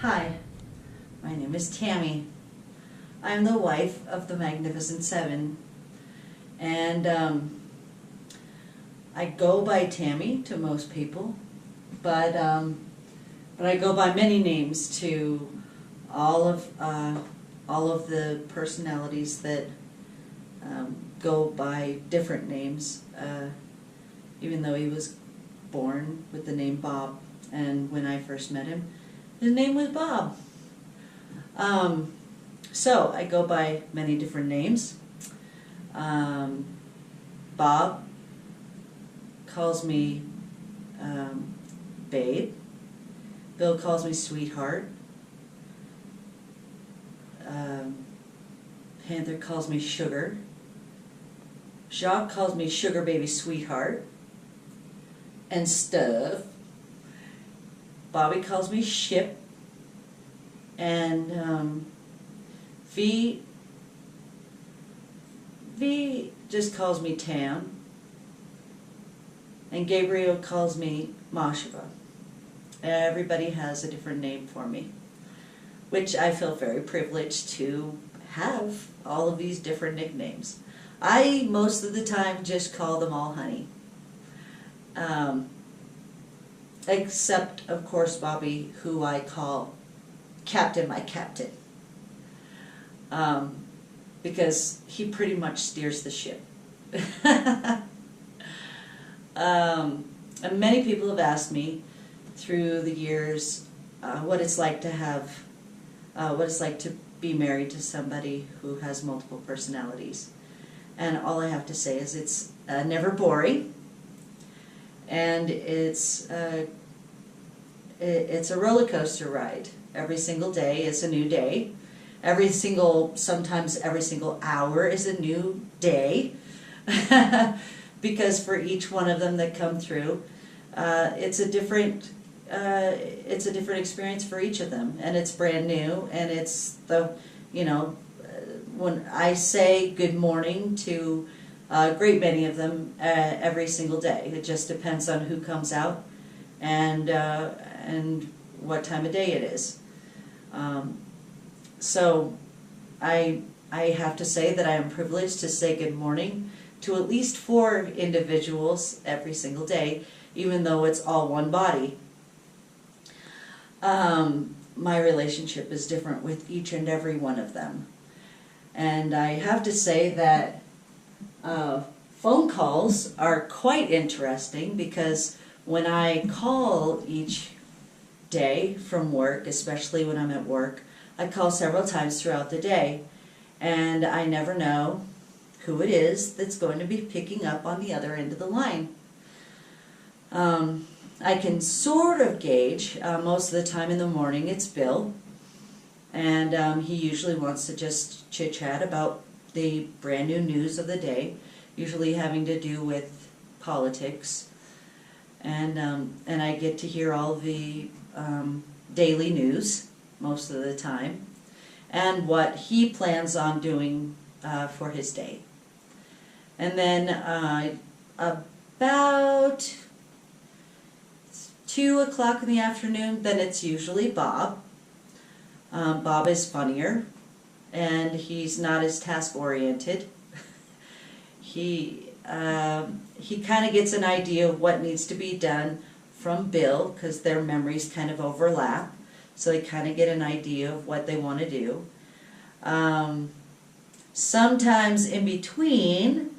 Hi, my name is Tammy. I'm the wife of the Magnificent Seven, and I go by Tammy to most people, but I go by many names to all of the personalities that go by different names. Even though he was born with the name Bob, and when I first met him, his name was Bob. So I go by many different names. Bob calls me Babe. Bill calls me Sweetheart. Panther calls me Sugar. Jacques calls me Sugar Baby Sweetheart and stuff. Bobby calls me Ship. And V just calls me Tam. And Gabriel calls me Mashava. Everybody has a different name for me, which I feel very privileged to have all of these different nicknames. I, most of the time, just call them all honey. Except, of course, Bobby, who I call Captain, my captain. Because he pretty much steers the ship. And many people have asked me through the years what it's like to have, what it's like to be married to somebody who has multiple personalities. And all I have to say is it's never boring, and it's a roller coaster ride. Every single day is a new day. Sometimes every single hour is a new day. Because for each one of them that come through, it's a different experience for each of them, and it's brand new. And it's when I say good morning to a great many of them every single day. It just depends on who comes out and what time of day it is. So I have to say that I am privileged to say good morning to at least 4 individuals every single day, even though it's all one body. My relationship is different with each and every one of them. And I have to say that phone calls are quite interesting, because when I call each day from work, especially when I'm at work, I call several times throughout the day, and I never know who it is that's going to be picking up on the other end of the line. I can sort of gauge, most of the time in the morning it's Bill, and he usually wants to just chit-chat about the brand new news of the day, usually having to do with politics, and I get to hear all the daily news most of the time, and what he plans on doing for his day. And then about 2 o'clock in the afternoon, then it's usually Bob. Bob is funnier, and he's not as task-oriented. He kind of gets an idea of what needs to be done from Bill, because their memories kind of overlap, so they kind of get an idea of what they want to do. Sometimes in between,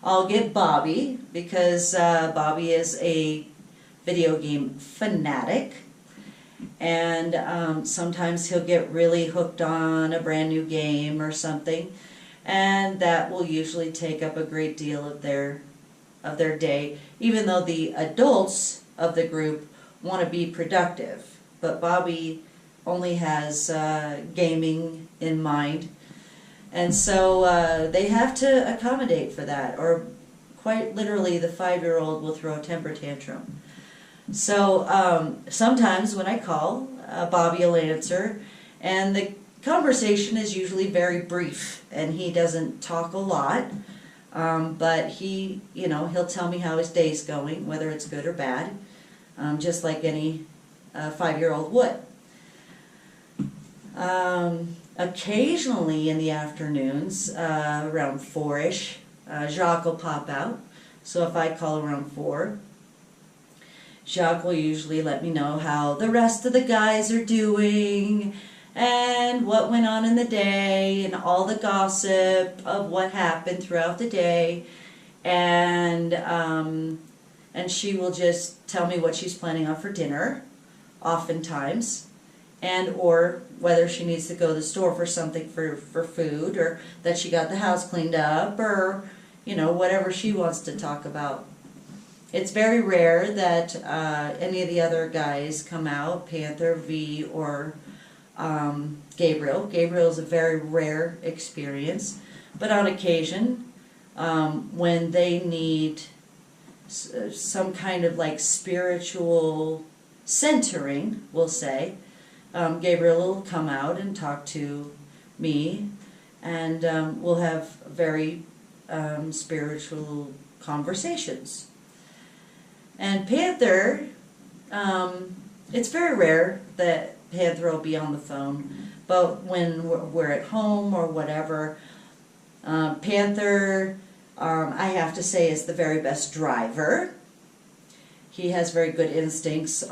I'll get Bobby, because Bobby is a video game fanatic, and sometimes he'll get really hooked on a brand new game or something, and that will usually take up a great deal of their day, even though the adults of the group want to be productive. But Bobby only has gaming in mind, and so they have to accommodate for that, or quite literally the 5-year-old will throw a temper tantrum. So sometimes when I call, Bobby will answer, and the conversation is usually very brief, and he doesn't talk a lot, but he'll tell me how his day's going, whether it's good or bad, just like any 5-year-old would. Occasionally in the afternoons, around 4-ish, Jacques will pop out. So if I call around 4, Jacques will usually let me know how the rest of the guys are doing and what went on in the day and all the gossip of what happened throughout the day. And she will just tell me what she's planning on for dinner, oftentimes, and or whether she needs to go to the store for something for food, or that she got the house cleaned up, or, you know, whatever she wants to talk about. It's very rare that any of the other guys come out, Panther, V, or Gabriel. Gabriel is a very rare experience, but on occasion, when they need some kind of like spiritual centering, we'll say, Gabriel will come out and talk to me, and we'll have very spiritual conversations. And Panther, it's very rare that Panther will be on the phone, but when we're at home or whatever, Panther, I have to say, is the very best driver. He has very good instincts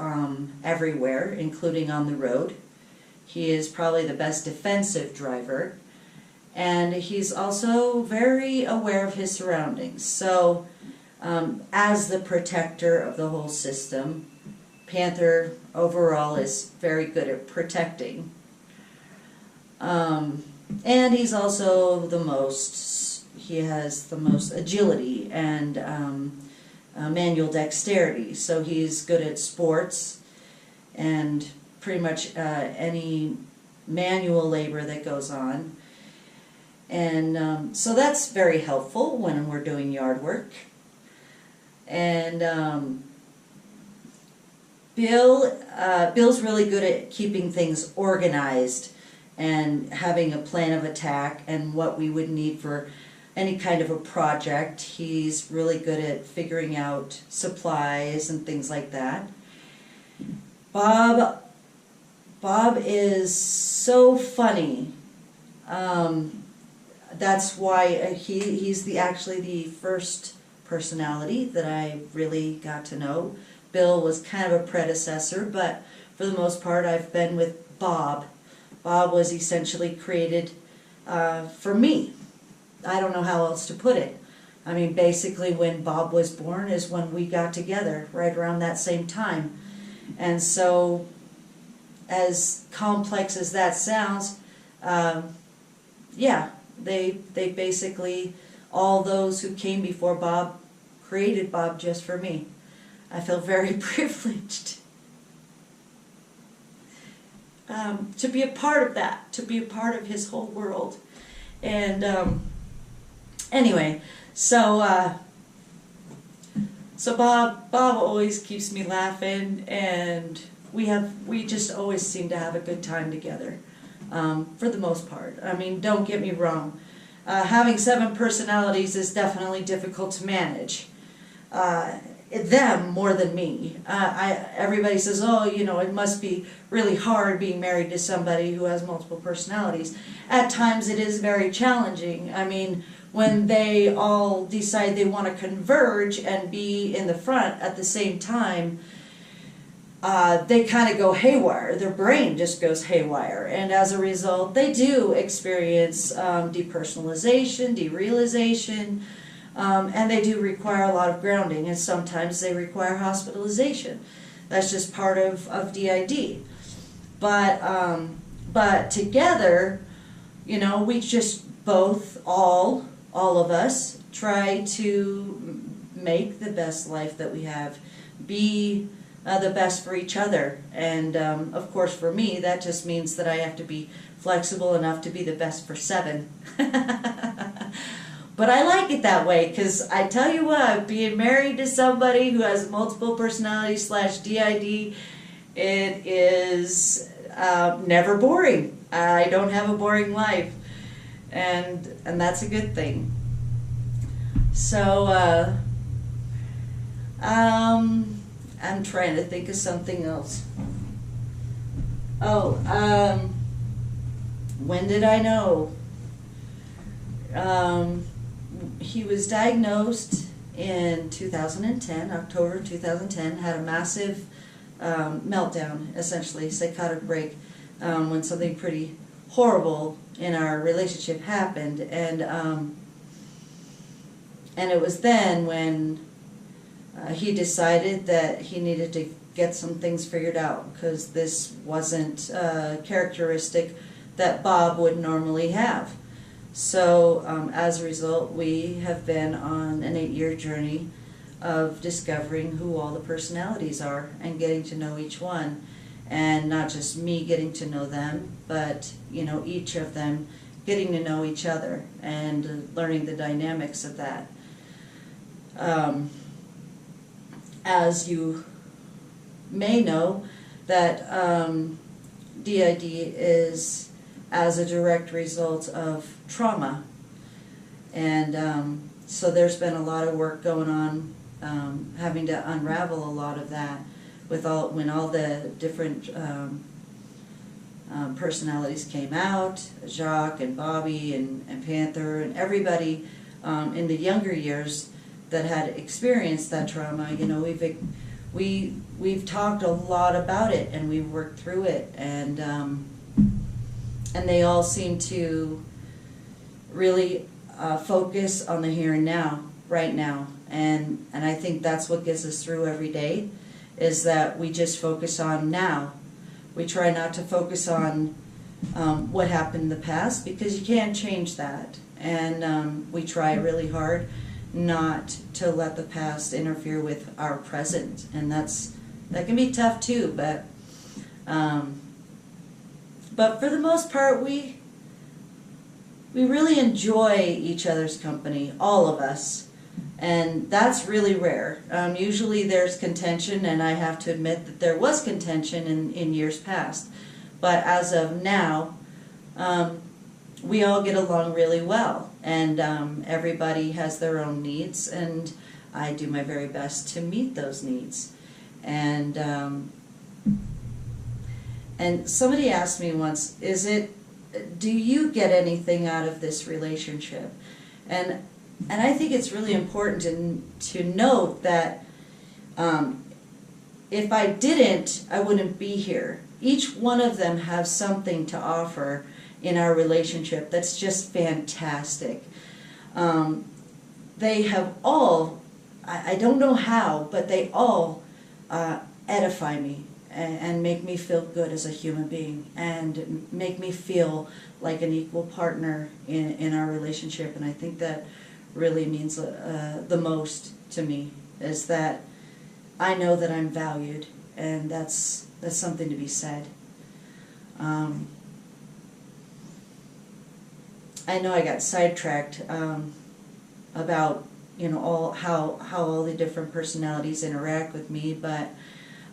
everywhere, including on the road. He is probably the best defensive driver, and he's also very aware of his surroundings. So, as the protector of the whole system, Panther overall is very good at protecting. And he's also he has the most agility and manual dexterity. So he's good at sports and pretty much any manual labor that goes on. And so that's very helpful when we're doing yard work. And Bill's really good at keeping things organized and having a plan of attack and what we would need for any kind of a project. He's really good at figuring out supplies and things like that. Bob is so funny. That's why he's actually the first personality that I really got to know. Bill was kind of a predecessor, but for the most part I've been with Bob. Bob was essentially created for me. I don't know how else to put it. I mean, basically when Bob was born is when we got together, right around that same time. And so, as complex as that sounds, yeah, they basically, all those who came before Bob created Bob just for me. I feel very privileged to be a part of that, to be a part of his whole world. And anyway, so Bob always keeps me laughing, and we just always seem to have a good time together, for the most part. I mean, don't get me wrong. Having 7 personalities is definitely difficult to manage. Them more than me. Everybody says, oh, you know, it must be really hard being married to somebody who has multiple personalities. At times it is very challenging. I mean, when they all decide they want to converge and be in the front at the same time, they kind of go haywire. Their brain just goes haywire. And as a result, they do experience depersonalization, derealization, and they do require a lot of grounding, and sometimes they require hospitalization. That's just part of DID. But together, you know, we just both, all of us, try to make the best life that we have, be the best for each other. And of course for me, that just means that I have to be flexible enough to be the best for 7. But I like it that way, because I tell you what, being married to somebody who has multiple personalities / DID, it is never boring. I don't have a boring life, and that's a good thing. So I'm trying to think of something else. Oh, When did I know? He was diagnosed in 2010, October 2010, had a massive meltdown, essentially, psychotic break, when something pretty horrible in our relationship happened. And it was then when he decided that he needed to get some things figured out, because this wasn't a characteristic that Bob would normally have. So as a result, we have been on an 8-year journey of discovering who all the personalities are and getting to know each one. And not just me getting to know them, but each of them getting to know each other and learning the dynamics of that. As you may know, that DID is as a direct result of trauma. And so there's been a lot of work going on, having to unravel a lot of that when all the different personalities came out, Jacques and Bobby and Panther and everybody in the younger years that had experienced that trauma. We've talked a lot about it, and we've worked through it, and they all seem to really focus on the here and now, right now, and I think that's what gets us through every day, is that we just focus on now. We try not to focus on what happened in the past, because you can't change that, and we try really hard not to let the past interfere with our present, and that can be tough too. But for the most part, we really enjoy each other's company, all of us, and that's really rare. Usually there's contention, and I have to admit that there was contention in years past, but as of now, we all get along really well, and everybody has their own needs, and I do my very best to meet those needs. And somebody asked me once, do you get anything out of this relationship? And I think it's really important to note that if I didn't, I wouldn't be here. Each one of them have something to offer in our relationship that's just fantastic. They have all, I don't know how, but they all edify me and make me feel good as a human being, and make me feel like an equal partner in our relationship. And I think that really means the most to me, is that I know that I'm valued, and that's something to be said. I know I got sidetracked about how all the different personalities interact with me, but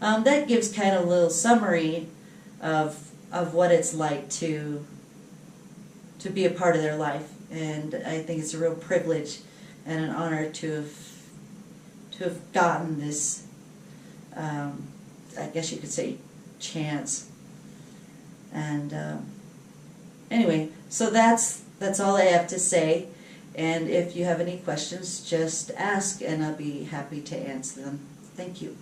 that gives kind of a little summary of what it's like to be a part of their life. And I think it's a real privilege and an honor to have gotten this, I guess you could say, chance. And anyway, so that's all I have to say. And if you have any questions, just ask, and I'll be happy to answer them. Thank you.